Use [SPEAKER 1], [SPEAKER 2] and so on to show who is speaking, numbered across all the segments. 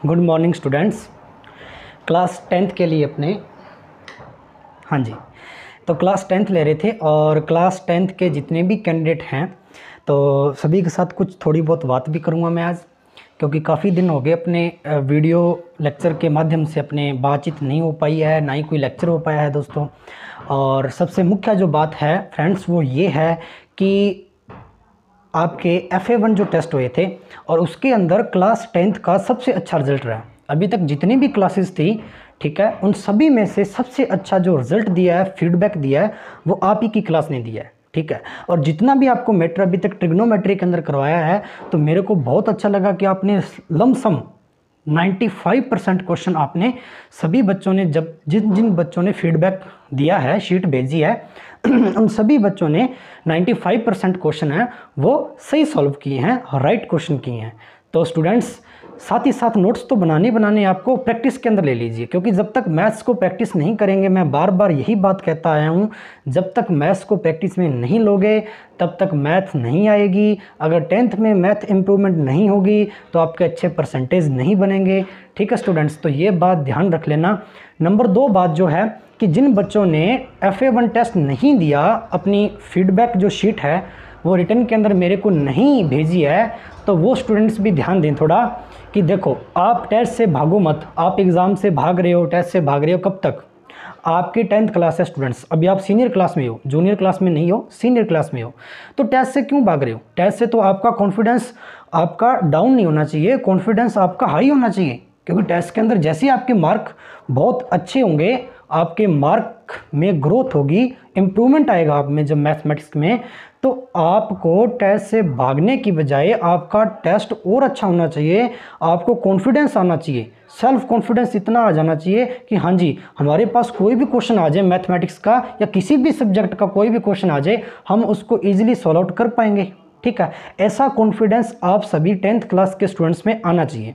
[SPEAKER 1] Good morning students. Class 10th के लिए अपने तो क्लास 10th ले रहे थे और क्लास 10th के जितने भी कैंडिडेट हैं तो सभी के साथ कुछ थोड़ी बहुत बात भी करूंगा मैं आज, क्योंकि काफ़ी दिन हो गए अपने वीडियो लेक्चर के माध्यम से अपने बातचीत नहीं हो पाई है, ना ही कोई लेक्चर हो पाया है दोस्तों। और सबसे मुख्य जो बात है फ्रेंड्स वो ये है कि आपके FA1 जो टेस्ट हुए थे और उसके अंदर क्लास 10th का सबसे अच्छा रिजल्ट रहा। अभी तक जितनी भी क्लासेस थी, ठीक है, उन सभी में से सबसे अच्छा जो रिजल्ट दिया है, फीडबैक दिया है, वो आप ही की क्लास ने दिया है, ठीक है। और जितना भी आपको मैटर अभी तक ट्रिग्नोमेट्री के अंदर करवाया है तो मेरे को बहुत अच्छा लगा कि आपने लमसम 95% क्वेश्चन आपने सभी बच्चों ने, जब जिन जिन बच्चों ने फीडबैक दिया है, शीट भेजी है, उन सभी बच्चों ने 95% क्वेश्चन है वो सही सॉल्व किए हैं, राइट क्वेश्चन किए हैं। तो स्टूडेंट्स साथ ही साथ नोट्स तो बनाने आपको प्रैक्टिस के अंदर ले लीजिए, क्योंकि जब तक मैथ्स को प्रैक्टिस नहीं करेंगे, मैं बार बार यही बात कहता आया हूँ, जब तक मैथ्स को प्रैक्टिस में नहीं लोगे तब तक मैथ नहीं आएगी। अगर 10th में मैथ इम्प्रूवमेंट नहीं होगी तो आपके अच्छे परसेंटेज नहीं बनेंगे, ठीक है स्टूडेंट्स। तो ये बात ध्यान रख लेना। नंबर 2 बात जो है कि जिन बच्चों ने FA1 टेस्ट नहीं दिया, अपनी फीडबैक जो शीट है वो रिटर्न के अंदर मेरे को नहीं भेजी है, तो वो स्टूडेंट्स भी ध्यान दें थोड़ा कि देखो, आप टेस्ट से भागो मत। आप एग्ज़ाम से भाग रहे हो, टेस्ट से भाग रहे हो, कब तक? आपकी 10th क्लास है स्टूडेंट्स, अभी आप सीनियर क्लास में हो, जूनियर क्लास में नहीं हो, सीनियर क्लास में हो, तो टेस्ट से क्यों भाग रहे हो? टेस्ट से तो आपका कॉन्फिडेंस आपका डाउन नहीं होना चाहिए, कॉन्फिडेंस आपका हाई होना चाहिए, क्योंकि टेस्ट के अंदर जैसे आपके मार्क बहुत अच्छे होंगे, आपके मार्क में ग्रोथ होगी, इम्प्रूवमेंट आएगा आप में जब मैथमेटिक्स में, तो आपको टेस्ट से भागने की बजाय आपका टेस्ट और अच्छा होना चाहिए, आपको कॉन्फिडेंस आना चाहिए, सेल्फ कॉन्फिडेंस इतना आ जाना चाहिए कि हाँ जी, हमारे पास कोई भी क्वेश्चन आ जाए मैथमेटिक्स का या किसी भी सब्जेक्ट का कोई भी क्वेश्चन आ जाए, हम उसको ईजिली सॉल्व आउट कर पाएंगे, ठीक है। ऐसा कॉन्फिडेंस आप सभी 10th क्लास के स्टूडेंट्स में आना चाहिए,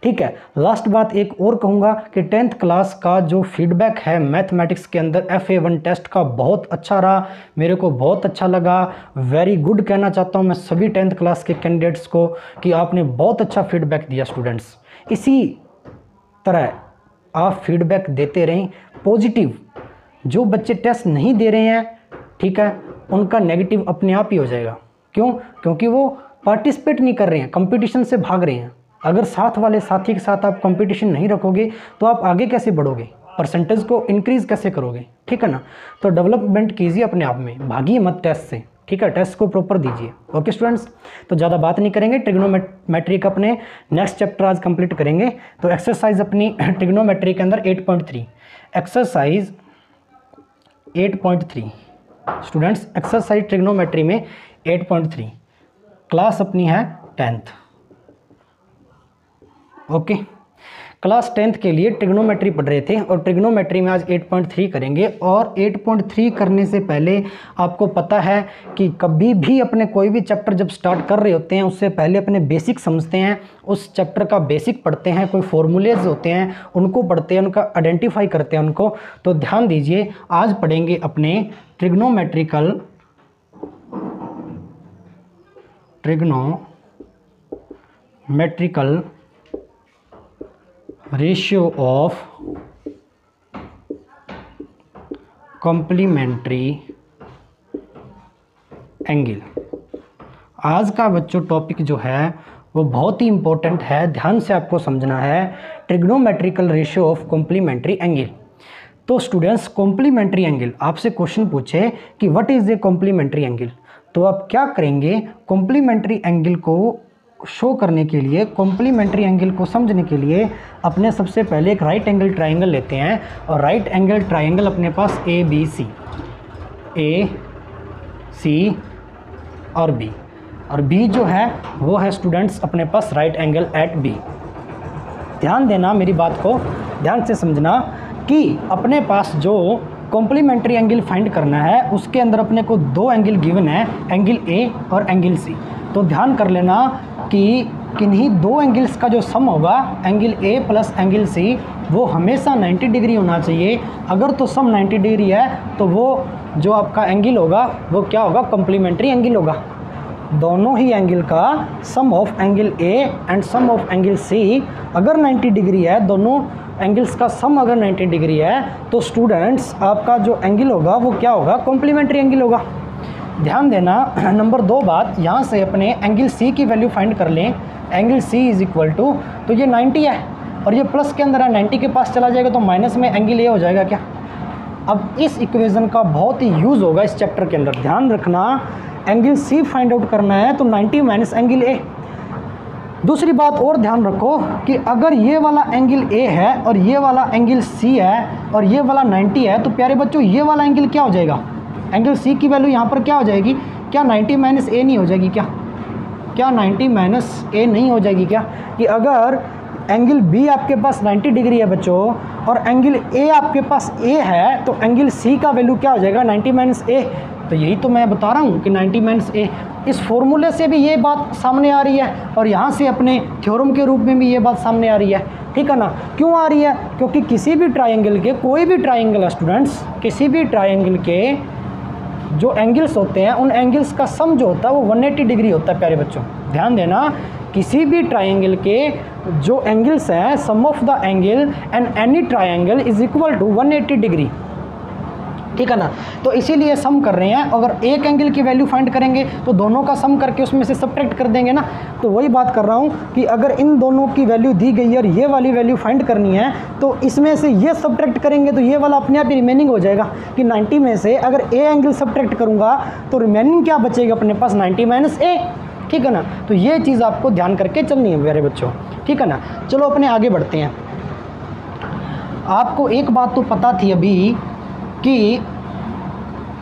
[SPEAKER 1] ठीक है। लास्ट बात एक और कहूँगा कि 10th क्लास का जो फीडबैक है मैथमेटिक्स के अंदर FA1 टेस्ट का बहुत अच्छा रहा, मेरे को बहुत अच्छा लगा। वेरी गुड कहना चाहता हूँ मैं सभी 10th क्लास के कैंडिडेट्स को कि आपने बहुत अच्छा फीडबैक दिया स्टूडेंट्स। इसी तरह आप फीडबैक देते रहें पॉजिटिव। जो बच्चे टेस्ट नहीं दे रहे हैं, ठीक है, उनका नेगेटिव अपने आप ही हो जाएगा। क्यों? क्योंकि वो पार्टिसिपेट नहीं कर रहे हैं, कंपटीशन से भाग रहे हैं। अगर साथ वाले साथी के साथ आप कंपटीशन नहीं रखोगे तो आप आगे कैसे बढ़ोगे, परसेंटेज को इंक्रीज़ कैसे करोगे, ठीक है ना। तो डेवलपमेंट कीजिए अपने आप में, भागिए मत टेस्ट से, ठीक है, टेस्ट को प्रॉपर दीजिए। ओके स्टूडेंट्स, तो ज़्यादा बात नहीं करेंगे, ट्रिग्नोमेट्री का अपने नेक्स्ट चैप्टर आज कंप्लीट करेंगे। तो एक्सरसाइज अपनी ट्रिग्नोमेट्री के अंदर 8.3, एक्सरसाइज 8.3 स्टूडेंट्स, एक्सरसाइज ट्रिग्नोमेट्री में 8.3, क्लास अपनी है 10th। ओके, क्लास 10th के लिए ट्रिग्नोमेट्री पढ़ रहे थे और ट्रिग्नोमेट्री में आज 8.3 करेंगे। और 8.3 करने से पहले आपको पता है कि कभी भी अपने कोई भी चैप्टर जब स्टार्ट कर रहे होते हैं उससे पहले अपने बेसिक समझते हैं, उस चैप्टर का बेसिक पढ़ते हैं, कोई फॉर्मूलेज होते हैं उनको पढ़ते हैं, उनका आइडेंटिफाई करते हैं उनको। तो ध्यान दीजिए, आज पढ़ेंगे अपने trigonometrical ratio of complementary angle. आज का बच्चों टॉपिक जो है वो बहुत ही इंपॉर्टेंट है, ध्यान से आपको समझना है। Trigonometrical ratio of complementary angle. तो स्टूडेंट्स, कॉम्प्लीमेंट्री एंगल आपसे क्वेश्चन पूछे कि what is a complementary angle, तो आप क्या करेंगे? कॉम्प्लीमेंट्री एंगल को शो करने के लिए, कॉम्प्लीमेंट्री एंगल को समझने के लिए अपने सबसे पहले एक राइट एंगल ट्राइंगल लेते हैं। और राइट एंगल ट्राइंगल अपने पास ABC और B, और B जो है वो है स्टूडेंट्स अपने पास राइट एंगल एट B। ध्यान देना, मेरी बात को ध्यान से समझना कि अपने पास जो कॉम्प्लीमेंट्री एंगल फाइंड करना है उसके अंदर अपने को 2 एंगल गिवन है, एंगल A और एंगल C। तो ध्यान कर लेना कि किन्हीं 2 एंगल्स का जो सम होगा, angle A plus angle C, वो हमेशा 90 डिग्री होना चाहिए। अगर तो सम 90 डिग्री है तो वो जो आपका एंगल होगा वो क्या होगा? कॉम्प्लीमेंट्री एंगल होगा। दोनों ही एंगल का sum of angle a and sum of angle c अगर 90 डिग्री है, दोनों एंगल्स का सम अगर 90 डिग्री है, तो स्टूडेंट्स आपका जो एंगल होगा वो क्या होगा, कॉम्प्लीमेंट्री एंगल होगा। ध्यान देना, नंबर 2 बात, यहाँ से अपने एंगल सी की वैल्यू फाइंड कर लें। Angle C is equal to, तो ये 90 है और ये प्लस के अंदर है, 90 के पास चला जाएगा तो माइनस में एंगल ए हो जाएगा क्या। अब इस इक्वेशन का बहुत ही यूज़ होगा इस चैप्टर के अंदर। ध्यान रखना, एंगल सी फाइंड आउट करना है तो 90 माइनस एंगल ए। दूसरी बात और ध्यान रखो कि अगर ये वाला एंगल ए है और ये वाला एंगल सी है और ये वाला 90 है, तो प्यारे बच्चों ये वाला एंगल क्या हो जाएगा, एंगल सी की वैल्यू यहाँ पर क्या हो जाएगी, क्या 90 माइनस ए नहीं हो जाएगी क्या 90 माइनस ए नहीं हो जाएगी क्या। कि अगर एंगल बी आपके पास 90 डिग्री है बच्चों और एंगल ए आपके पास ए है, तो एंगल सी का वैल्यू क्या हो जाएगा, 90 माइनस ए। तो यही तो मैं बता रहा हूँ कि 90 माइनस ए। इस फॉर्मूले से भी ये बात सामने आ रही है और यहाँ से अपने थ्योरम के रूप में भी ये बात सामने आ रही है, ठीक है ना। क्यों आ रही है, क्योंकि किसी भी ट्राइंगल के, कोई भी ट्राइंगल है स्टूडेंट्स, किसी भी ट्राइंगल के जो एंगल्स होते हैं उन एंगल्स का सम जो होता है वो 180 डिग्री होता है। प्यारे बच्चों ध्यान देना, किसी भी ट्राइंगल के जो एंगल्स हैं, sum of the angle and any triangle is equal to 180 degree, ठीक है ना। तो इसीलिए सम कर रहे हैं। अगर एक एंगल की वैल्यू फाइंड करेंगे तो दोनों का सम करके उसमें से सब्ट्रैक्ट कर देंगे ना। तो वही बात कर रहा हूँ कि अगर इन दोनों की वैल्यू दी गई है और ये वाली वैल्यू फाइंड करनी है, तो इसमें से ये सब्ट्रैक्ट करेंगे तो ये वाला अपने आप ही रिमेनिंग हो जाएगा। कि 90 में से अगर ए एंगल सब्ट्रैक्ट करूँगा तो रिमेनिंग क्या बचेगा अपने पास, 90 माइनस ए, ठीक है ना। तो ये चीज़ आपको ध्यान करके चलनी है मेरे बच्चों, ठीक है ना। चलो अपने आगे बढ़ते हैं। आपको एक बात तो पता थी अभी कि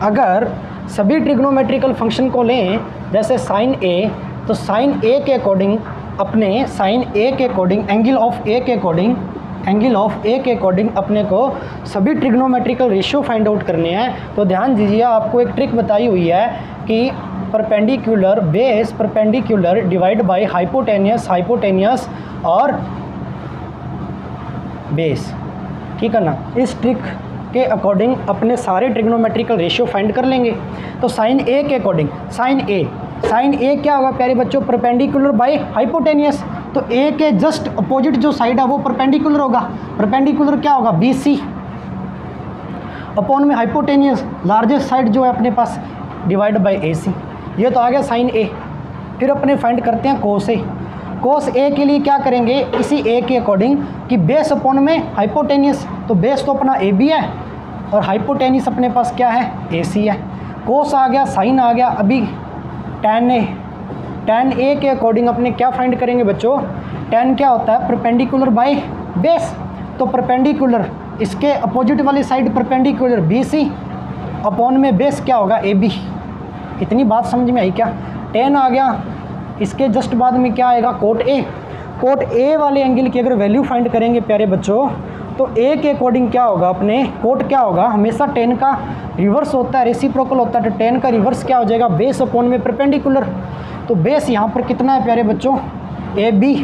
[SPEAKER 1] अगर सभी ट्रिग्नोमेट्रिकल फंक्शन को लें, जैसे साइन ए, तो साइन ए के अकॉर्डिंग अपने साइन ए के अकॉर्डिंग एंगल ऑफ ए के अकॉर्डिंग अपने को सभी ट्रिग्नोमेट्रिकल रेशियो फाइंड आउट करने हैं। तो ध्यान दीजिए, आपको एक ट्रिक बताई हुई है कि perpendicular base perpendicular divide by hypotenuse और बेस, ठीक है ना। इस ट्रिक के अकॉर्डिंग अपने सारे ट्रिग्नोमेट्रिकल रेशियो फाइंड कर लेंगे। तो साइन ए के अकॉर्डिंग साइन ए क्या होगा प्यारे बच्चों, परपेंडिकुलर बाय हाइपोटेनियस। तो ए के जस्ट अपोजिट जो साइड है वो परपेंडिकुलर होगा। परपेंडिकुलर क्या होगा, BC अपॉन में हाइपोटेनियस लार्जेस्ट साइड जो है अपने पास डिवाइड बाय AC। ये तो आ गया साइन ए। फिर अपने फाइंड करते हैं कोस ए। कोस ए के लिए क्या करेंगे, इसी ए के अकॉर्डिंग कि बेस अपॉन में हाइपोटेनियस, तो बेस तो अपना AB है और हाइपोटेनियस अपने पास क्या है, AC है। कोस आ गया, साइन आ गया। अभी tan ए के अकॉर्डिंग अपने क्या फाइंड करेंगे बच्चों, tan क्या होता है, परपेंडिकुलर बाय बेस। तो परपेंडिकुलर इसके अपोजिट वाली साइड परपेंडिकुलर BC अपॉन में बेस क्या होगा, AB। इतनी बात समझ में आई क्या। tan आ गया, इसके जस्ट बाद में क्या आएगा, कोट ए वाले एंगल की अगर वैल्यू फाइंड करेंगे प्यारे बच्चों, तो ए के अकॉर्डिंग क्या होगा, अपने कोट क्या होगा, हमेशा tan का रिवर्स होता है, रेसिप्रोकल होता है। तो tan का रिवर्स क्या हो जाएगा, बेस अपॉन में परपेंडिकुलर। तो बेस यहाँ पर कितना है प्यारे बच्चों, AB,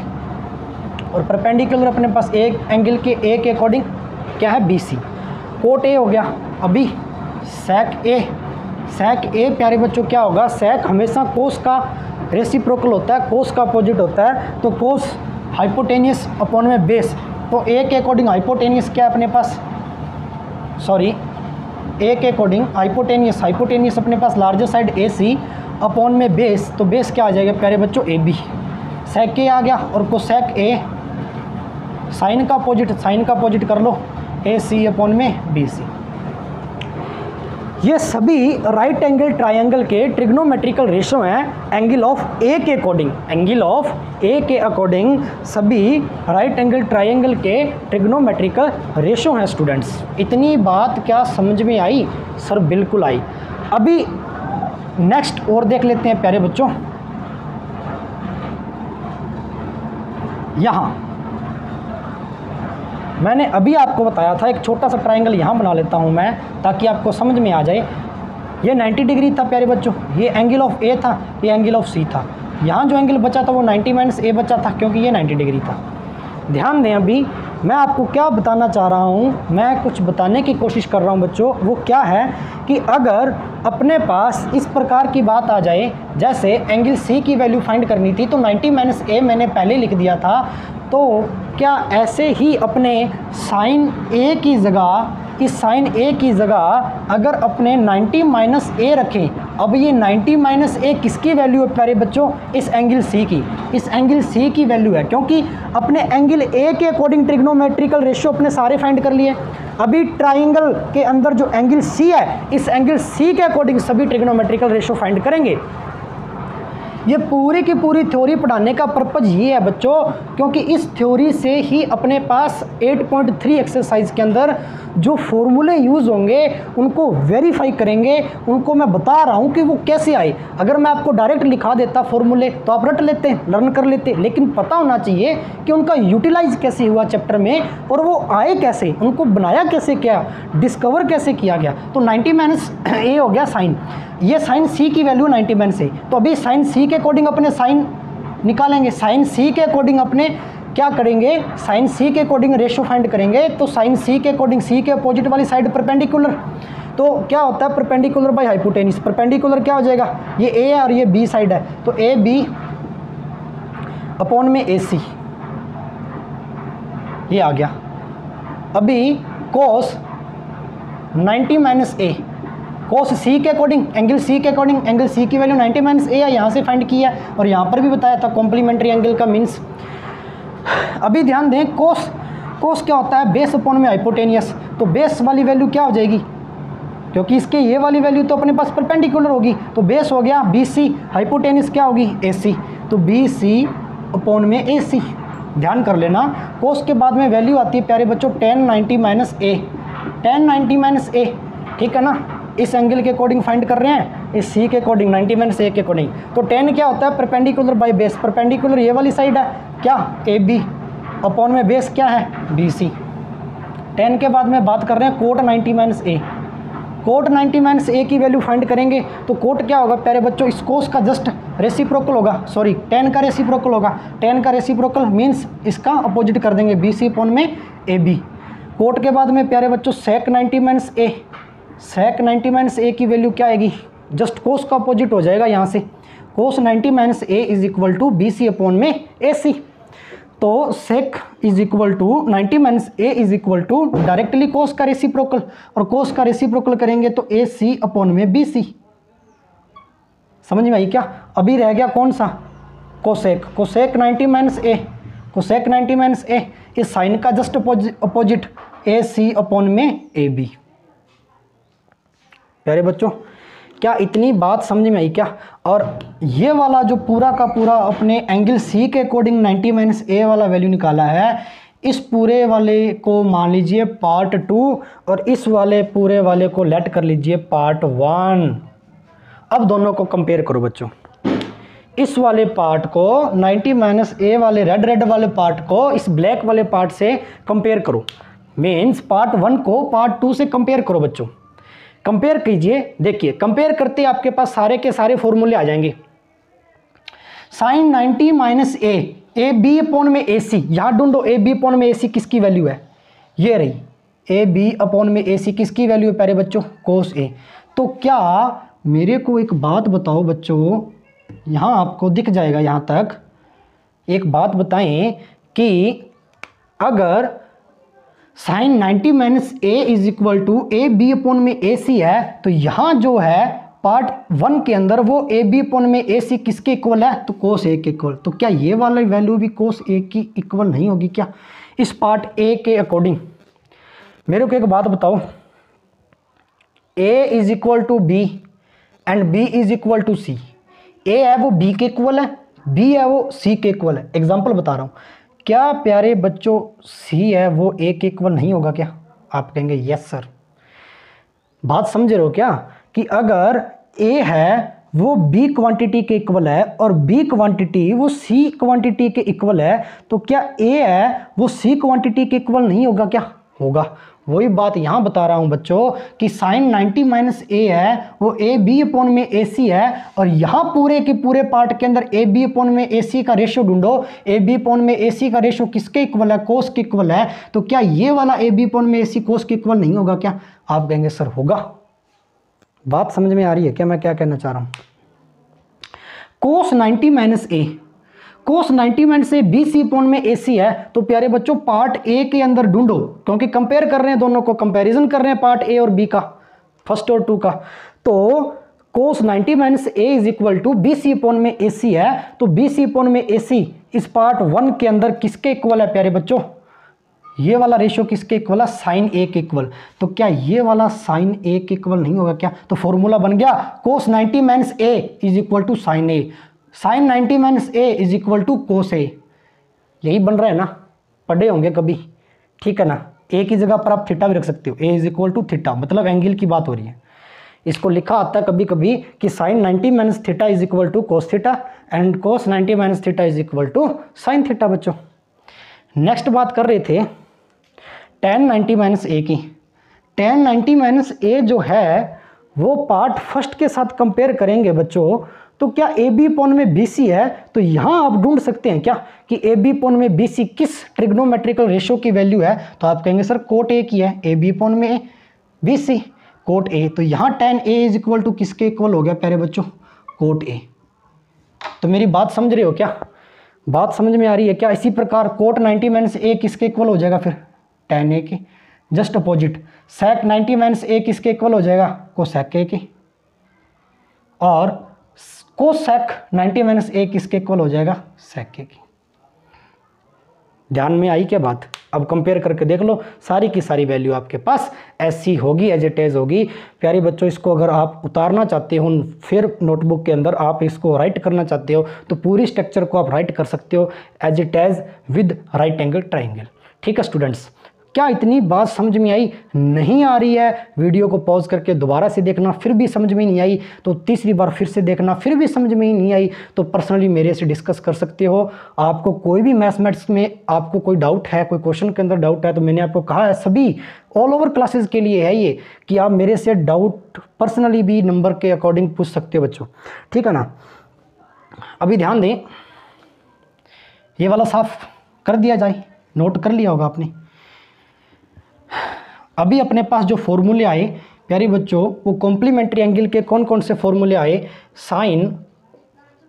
[SPEAKER 1] और परपेंडिकुलर अपने पास एक एंगल के ए के अकॉर्डिंग क्या है, BC। कोट ए हो गया। अभी सेक ए प्यारे बच्चों क्या होगा, सेक हमेशा कोस का रेसिप्रोकल होता है, कोस का अपोजिट होता है। तो कोस हाइपोटेनियस अपॉन में बेस। तो ए के अकॉर्डिंग हाइपोटेनियस क्या है अपने पास, ए के अकॉर्डिंग हाइपोटेनियस अपने पास लार्जेस्ट साइड AC अपॉन में बेस। तो बेस क्या आ जाएगा प्यारे बच्चों, AB। सेक ए आ गया और कोसेक ए, साइन का अपोजिट कर लो, AC अपॉन में BC। ये सभी राइट एंगल ट्रायंगल के ट्रिग्नोमेट्रिकल रेशियो हैं एंगल ऑफ ए के अकॉर्डिंग सभी राइट एंगल ट्रायंगल के ट्रिग्नोमेट्रिकल रेशियो हैं स्टूडेंट्स। इतनी बात क्या समझ में आई, सर बिल्कुल आई। अभी नेक्स्ट और देख लेते हैं प्यारे बच्चों। यहाँ मैंने अभी आपको बताया था, एक छोटा सा ट्रायंगल यहाँ बना लेता हूँ मैं ताकि आपको समझ में आ जाए। ये 90 डिग्री था प्यारे बच्चों, ये एंगल ऑफ ए था, ये एंगल ऑफ सी था। यहाँ जो एंगल बचा था वो 90 माइनस ए बचा था क्योंकि ये 90 डिग्री था। ध्यान दें, अभी मैं आपको क्या बताना चाह रहा हूँ, मैं कुछ बताने की कोशिश कर रहा हूँ बच्चों। वो क्या है कि अगर अपने पास इस प्रकार की बात आ जाए, जैसे एंगल सी की वैल्यू फाइंड करनी थी तो 90 माइनस ए मैंने पहले लिख दिया था, तो क्या ऐसे ही अपने साइन ए की जगह, इस साइन ए की जगह अगर अपने 90 माइनस ए रखें, अब ये 90 माइनस ए किसकी वैल्यू है प्यारे बच्चों? इस एंगल सी की, इस एंगल सी की वैल्यू है, क्योंकि अपने एंगल ए के अकॉर्डिंग ट्रिग्नोमेट्रिकल रेशियो अपने सारे फाइंड कर लिए। अभी ट्राइंगल के अंदर जो एंगल सी है, इस एंगल सी के अकॉर्डिंग सभी ट्रिग्नोमेट्रिकल रेशियो फाइंड करेंगे। ये पूरी की पूरी थ्योरी पढ़ाने का पर्पज ये है बच्चों, क्योंकि इस थ्योरी से ही अपने पास 8.3 एक्सरसाइज के अंदर जो फॉर्मूले यूज़ होंगे उनको वेरीफाई करेंगे, उनको मैं बता रहा हूँ कि वो कैसे आए। अगर मैं आपको डायरेक्ट लिखा देता फॉर्मूले तो आप रट लेते, लर्न कर लेते, लेकिन पता होना चाहिए कि उनका यूटिलाइज कैसे हुआ चैप्टर में और वो आए कैसे, उनको बनाया कैसे, क्या डिस्कवर कैसे किया गया। तो 90 माइनस ए हो गया साइन, ये साइन सी की वैल्यू 90 माइनस ए, तो अभी साइन सी के अकॉर्डिंग अपने साइन निकालेंगे। साइन सी के अकॉर्डिंग अपने क्या करेंगे? साइन सी के अकॉर्डिंग रेशियो फाइंड करेंगे। तो साइन सी के अकॉर्डिंग सी के अपोजिट वाली साइड परपेंडिकुलर, तो क्या होता है परपेंडिकुलर बाय हाइपोटेन्यूज। परपेंडिकुलर क्या हो जाएगा? ये ए है और ये बी साइड है, तो ए बी अपॉन में ए सी, ये आ गया। अभी कोस 90 माइनस ए, कोस सी के अकॉर्डिंग, एंगल सी के अकॉर्डिंग, एंगल सी की वैल्यू 90 माइनस ए है, यहाँ से फाइंड किया और यहाँ पर भी बताया था कॉम्प्लीमेंट्री एंगल का मीन्स। अभी ध्यान दें, कोस, कोस क्या होता है? बेस अपॉन में हाइपोटेनियस, तो बेस वाली वैल्यू क्या हो जाएगी? क्योंकि इसके ये वाली वैल्यू तो अपने पास परपेंडिकुलर होगी, तो बेस हो गया बी सी, हाइपोटेनियस क्या होगी? ए सी, तो बी सी अपॉन में ए सी। ध्यान कर लेना, कोस के बाद में वैल्यू आती है प्यारे बच्चों tan 90 माइनस ए, tan 90 माइनस ए, ठीक है ना। इस एंगल के अकॉर्डिंग फाइंड कर रहे हैं, इस सी के अकॉर्डिंग 90 माइनस ए के अकॉर्डिंग। तो tan क्या होता है? परपेंडिकुलर बाय बेस, परपेंडिकुलर ये वाली साइड है क्या? ए बी, अपॉन में बेस क्या है? B C. tan के बाद में बात कर रहे हैं कोट 90 माइनस ए, कोट 90 माइनस ए की वैल्यू फाइंड करेंगे तो कोट क्या होगा प्यारे बच्चों? इस कोस का जस्ट रेसिप्रोकल होगा, सॉरी tan का रेसिप्रोकल होगा। tan का रेसिप्रोकल मीन्स इसका अपोजिट कर देंगे, बी सी अपॉन में ए बी। कोट के बाद में प्यारे बच्चों sec 90 माइनस ए, sec 90 माइनस ए की वैल्यू क्या आएगी? जस्ट कोस का अपोजिट हो जाएगा यहाँ से, cos 90 minus A is equal to b c upon में ए सी। तो sec is equal to 90 minus A is equal to directly cos का रेसिप्रोकल, और कोस का रेसिप्रोकल करेंगे तो ए सी अपॉन में बी सी। समझ में आई क्या? अभी रह गया कौन सा? कोसेक, कोसेक 90 माइनस ए, कोसेक 90 माइनस ए, इस साइन का जस्ट अपोजिट ए सी अपॉन में ए बी। प्यारे बच्चों, क्या इतनी बात समझ में आई क्या? और ये वाला जो पूरा का पूरा अपने एंगल सी के अकॉर्डिंग 90 माइनस ए वाला वैल्यू निकाला है, इस पूरे वाले को मान लीजिए पार्ट 2 और इस वाले पूरे वाले को लेट कर लीजिए पार्ट 1। अब दोनों को कंपेयर करो बच्चों, इस वाले पार्ट को 90 माइनस ए वाले रेड वाले पार्ट को इस ब्लैक वाले पार्ट से कंपेयर करो, मीन्स पार्ट 1 को पार्ट 2 से कंपेयर करो बच्चों। कंपेयर कीजिए, देखिए कंपेयर करते आपके पास सारे के सारे फॉर्मूले आ जाएंगे। Sine 90 minus A B upon में ए सी, यहाँ ढूंढो ए बी अपॉन में ए सी किसकी वैल्यू है? ये रही, ए बी अपॉन में ए सी किसकी वैल्यू है प्यारे बच्चों? कोस ए। तो क्या मेरे को एक बात बताओ बच्चों, यहाँ आपको दिख जाएगा यहाँ तक, एक बात बताएं कि अगर sine 90 minus A is equal to A B upon में ए सी है, तो यहाँ जो है पार्ट 1 के अंदर वो ए बी अपॉन में ए सी किसके इक्वल है? तो कोस ए के इक्वल। तो क्या ये वाला वैल्यू भी कोस ए की इक्वल नहीं होगी क्या इस पार्ट ए के अकॉर्डिंग? मेरे को एक बात बताओ, a is equal to b and b is equal to c, a है वो बी के इक्वल है, बी है वो सी के इक्वल है। एग्जाम्पल बता रहा हूँ, क्या प्यारे बच्चों सी है वो ए के इक्वल नहीं होगा क्या? आप कहेंगे यस सर। बात समझ रहे हो क्या कि अगर ए है वो बी क्वांटिटी के इक्वल है और बी क्वांटिटी वो सी क्वांटिटी के इक्वल है, तो क्या ए है वो सी क्वांटिटी के इक्वल नहीं होगा क्या? होगा। वही बात यहाँ बता रहा हूँ बच्चों कि साइन 90 माइनस ए है वो ए बी अपॉन में ए सी है, और यहाँ पूरे के पूरे पार्ट के अंदर ए बी अपॉन में ए सी का रेशियो ढूंढो, ए बी अपॉन में ए सी का रेशियो किसके इक्वल है? कोस के इक्वल है। तो क्या ये वाला ए बी अपॉन में ए सी कोस के इक्वल नहीं होगा क्या? आप कहेंगे सर होगा। बात समझ में आ रही है क्या मैं क्या कहना चाह रहा हूँ? कोस 90 माइनस ए, कोस 90 माइनस ए BC अपॉन में AC है। तो प्यारे बच्चों पार्ट ए के अंदर ढूंढो, क्योंकि कंपेयर कर रहे हैं दोनों को, कंपैरिजन कर रहे हैं पार्ट ए और बी का, फर्स्ट और टू का। तो cos 90 minus A is equal to BC अपॉन में AC है। तो BC अपॉन में AC इस पार्ट 1 के अंदर किसके इक्वल है प्यारे बच्चों? ये वाला रेशियो किसके इक्वल है? साइन ए के इक्वल। तो क्या ये वाला साइन ए के इक्वल नहीं होगा क्या? तो फॉर्मूला बन गया cos 90 minus A is equal to sine a, sine 90 minus A is equal to cos a. यही बन रहा है ना, पढ़े होंगे कभी, ठीक है ना। ए की जगह पर आप थीटा भी रख सकते हो, ए इज इक्वल टू थीटा, मतलब एंगल की बात हो रही है। इसको लिखा आता है कभी कभी कि sine 90 minus theta is equal to cos theta and cos 90 minus theta is equal to sine theta. बच्चों नेक्स्ट बात कर रहे थे tan 90 माइनस ए की। tan 90 माइनस ए जो है वो पार्ट फर्स्ट के साथ कंपेयर करेंगे बच्चों। तो क्या ए बी अपॉन में BC है, तो यहाँ आप ढूंढ सकते हैं क्या कि ए बी अपॉन में BC किस ट्रिग्नोमेट्रिकल रेशियो की वैल्यू है? तो आप कहेंगे सर कोट ए की है, ए बी अपॉन में BC कोट ए। तो यहाँ tan A is equal to किसके इक्वल हो गया प्यारे बच्चों? Cot A. तो मेरी बात समझ रहे हो क्या? बात समझ में आ रही है क्या? इसी प्रकार कोट 90 माइनस ए किसके इक्वल हो जाएगा फिर? tan A के। जस्ट अपोजिट sec 90 माइनस ए किसके इक्वल हो जाएगा? कोसेक ए के। और कोसेक 90 माइनस ए किसके इक्वल हो जाएगा? सेक ए की। ध्यान में आई क्या बात? अब कंपेयर करके देख लो, सारी की सारी वैल्यू आपके पास ऐसी होगी, एज इट इज होगी। प्यारे बच्चों इसको अगर आप उतारना चाहते हो फिर नोटबुक के अंदर आप इसको राइट करना चाहते हो तो पूरी स्ट्रक्चर को आप राइट कर सकते हो as it is with right angle triangle. ठीक है स्टूडेंट्स, क्या इतनी बात समझ में आई? नहीं आ रही है वीडियो को पॉज करके दोबारा से देखना, फिर भी समझ में नहीं आई तो तीसरी बार फिर से देखना, फिर भी समझ में नहीं आई तो पर्सनली मेरे से डिस्कस कर सकते हो। आपको कोई भी मैथमेटिक्स में आपको कोई डाउट है, कोई क्वेश्चन के अंदर डाउट है, तो मैंने आपको कहा है सभी ऑल ओवर क्लासेस के लिए है ये कि आप मेरे से डाउट पर्सनली भी नंबर के अकॉर्डिंग पूछ सकते हो बच्चों, ठीक है ना। अभी ध्यान दें, ये वाला साफ कर दिया जाए, नोट कर लिया होगा आपने। अभी अपने पास जो फॉर्मूले आए प्यारे बच्चों वो कॉम्प्लीमेंट्री एंगल के कौन कौन से फॉर्मूले आए? Sine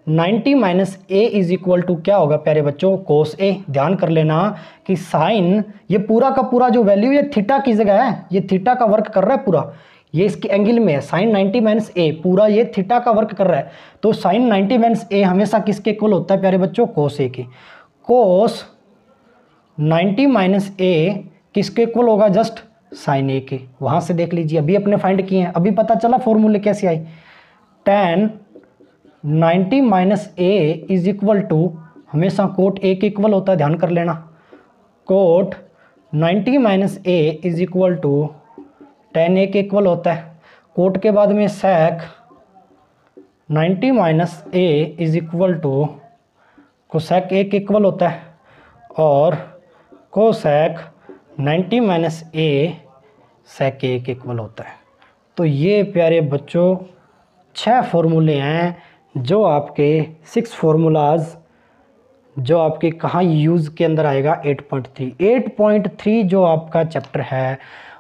[SPEAKER 1] 90 minus A is equal to क्या होगा प्यारे बच्चों? कोस ए। ध्यान कर लेना कि साइन ये पूरा का पूरा जो वैल्यू ये थीटा की जगह है, ये थीटा का वर्क कर रहा है पूरा, ये इसके एंगल में है। साइन 90 माइनस ए पूरा ये थीटा का वर्क कर रहा है। तो साइन 90 माइनस ए हमेशा किसके इक्वल होता है प्यारे बच्चों? कोस ए के। कोस 90 माइनस ए किसके इक्वल होगा? जस्ट साइन ए के। वहां से देख लीजिए, अभी अपने फाइंड किए हैं, अभी पता चला फॉर्मूले कैसे आई। tan 90 minus A is equal to हमेशा कोट ए के इक्वल होता है, ध्यान कर लेना। Cot 90 minus A is equal to tan A के इक्वल होता है। कोट के बाद में sec 90 minus A is equal to cosec A के इक्वल होता है और कोसेक 90 माइनस ए सेक ए के इक्वल होता है। तो ये प्यारे बच्चों 6 फॉर्मूले हैं जो आपके 6 फार्मूलाज जो आपके कहाँ यूज़ के अंदर आएगा? 8.3 जो आपका चैप्टर है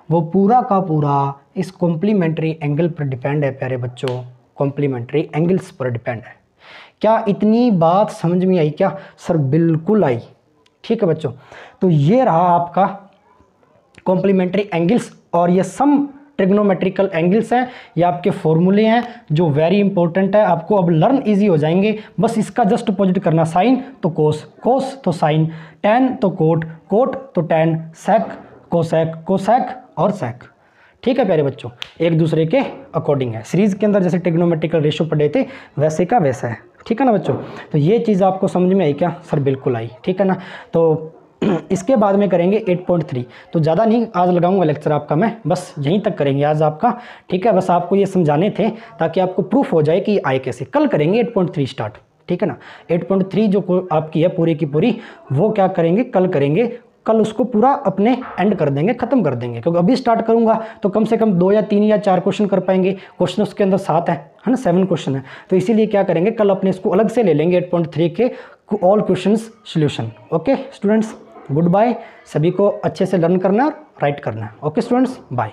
[SPEAKER 1] वो पूरा का पूरा इस कॉम्प्लीमेंट्री एंगल पर डिपेंड है प्यारे बच्चों, कॉम्प्लीमेंट्री एंगल्स पर डिपेंड है। क्या इतनी बात समझ में आई क्या? सर बिल्कुल आई। ठीक है बच्चों, तो ये रहा आपका कॉम्प्लीमेंट्री एंगल्स और ये सम ट्रिग्नोमेट्रिकल एंगल्स हैं, ये आपके फॉर्मूले हैं जो वेरी इंपॉर्टेंट है, आपको अब लर्न इजी हो जाएंगे। बस इसका जस्ट अपोजिट करना, साइन तो कोस, कोस तो साइन, टैन तो कोट, कोट तो टैन, सेक कोसेक, कोसेक और सेक। ठीक है प्यारे बच्चों, एक दूसरे के अकॉर्डिंग है। सीरीज के अंदर जैसे ट्रिग्नोमेट्रिकल रेशियो पढ़े थे वैसे का वैसा है। ठीक है ना बच्चों, तो ये चीज़ आपको समझ में आई क्या? सर बिल्कुल आई। ठीक है ना, तो इसके बाद में करेंगे 8.3। तो ज़्यादा नहीं आज लगाऊंगा लेक्चर आपका मैं, बस यहीं तक करेंगे आज आपका। ठीक है, बस आपको ये समझाने थे ताकि आपको प्रूफ हो जाए कि आए कैसे। कल करेंगे 8.3 स्टार्ट। ठीक है ना, 8.3 जो आपकी है पूरी की पूरी वो क्या करेंगे? कल करेंगे। कल उसको पूरा अपने एंड कर देंगे, ख़त्म कर देंगे, क्योंकि अभी स्टार्ट करूंगा तो कम से कम 2 या 3 या 4 क्वेश्चन कर पाएंगे। क्वेश्चन उसके अंदर 7 है ना, 7 क्वेश्चन है। तो इसीलिए क्या करेंगे, कल अपने इसको अलग से ले लेंगे 8.3 के all questions solution. Okay students, good bye. सभी को अच्छे से लर्न करना है और राइट करना है। Okay students, bye.